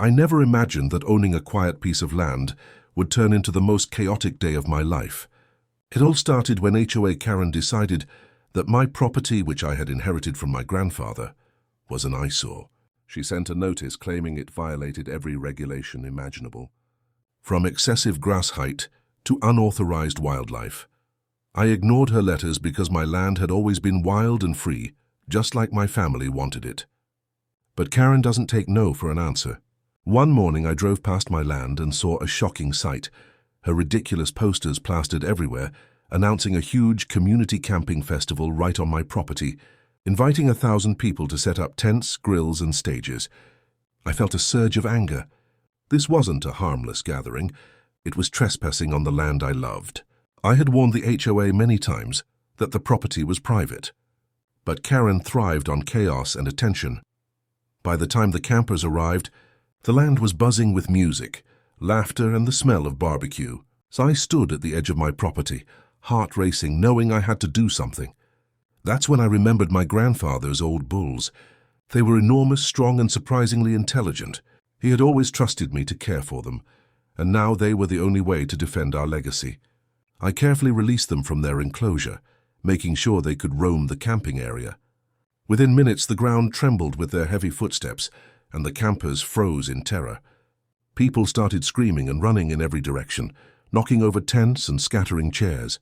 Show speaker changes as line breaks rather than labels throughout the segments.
I never imagined that owning a quiet piece of land would turn into the most chaotic day of my life. It all started when HOA Karen decided that my property, which I had inherited from my grandfather, was an eyesore. She sent a notice claiming it violated every regulation imaginable, from excessive grass height to unauthorized wildlife. I ignored her letters because my land had always been wild and free, just like my family wanted it. But Karen doesn't take no for an answer. One morning I drove past my land and saw a shocking sight. Her ridiculous posters plastered everywhere, announcing a huge community camping festival right on my property, inviting 1,000 people to set up tents, grills, and stages. I felt a surge of anger. This wasn't a harmless gathering. It was trespassing on the land I loved. I had warned the HOA many times that the property was private. But Karen thrived on chaos and attention. By the time the campers arrived, the land was buzzing with music, laughter, and the smell of barbecue. So I stood at the edge of my property, heart racing, knowing I had to do something. That's when I remembered my grandfather's old bulls. They were enormous, strong, and surprisingly intelligent. He had always trusted me to care for them, and now they were the only way to defend our legacy. I carefully released them from their enclosure, making sure they could roam the camping area. Within minutes, the ground trembled with their heavy footsteps, and the campers froze in terror. People started screaming and running in every direction, knocking over tents and scattering chairs.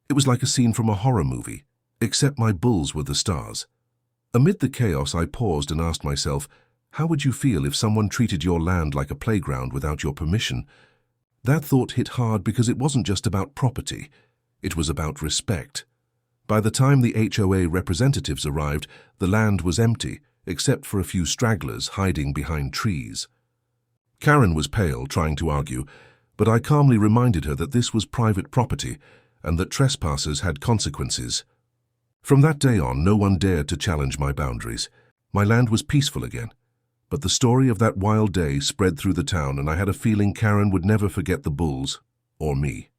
It was like a scene from a horror movie, except my bulls were the stars. Amid the chaos, I paused and asked myself, how would you feel if someone treated your land like a playground without your permission? That thought hit hard because it wasn't just about property. It was about respect. By the time the HOA representatives arrived, the land was empty, except for a few stragglers hiding behind trees. Karen was pale, trying to argue, but I calmly reminded her that this was private property and that trespassers had consequences. From that day on, no one dared to challenge my boundaries. My land was peaceful again. But the story of that wild day spread through the town, and I had a feeling Karen would never forget the bulls or me.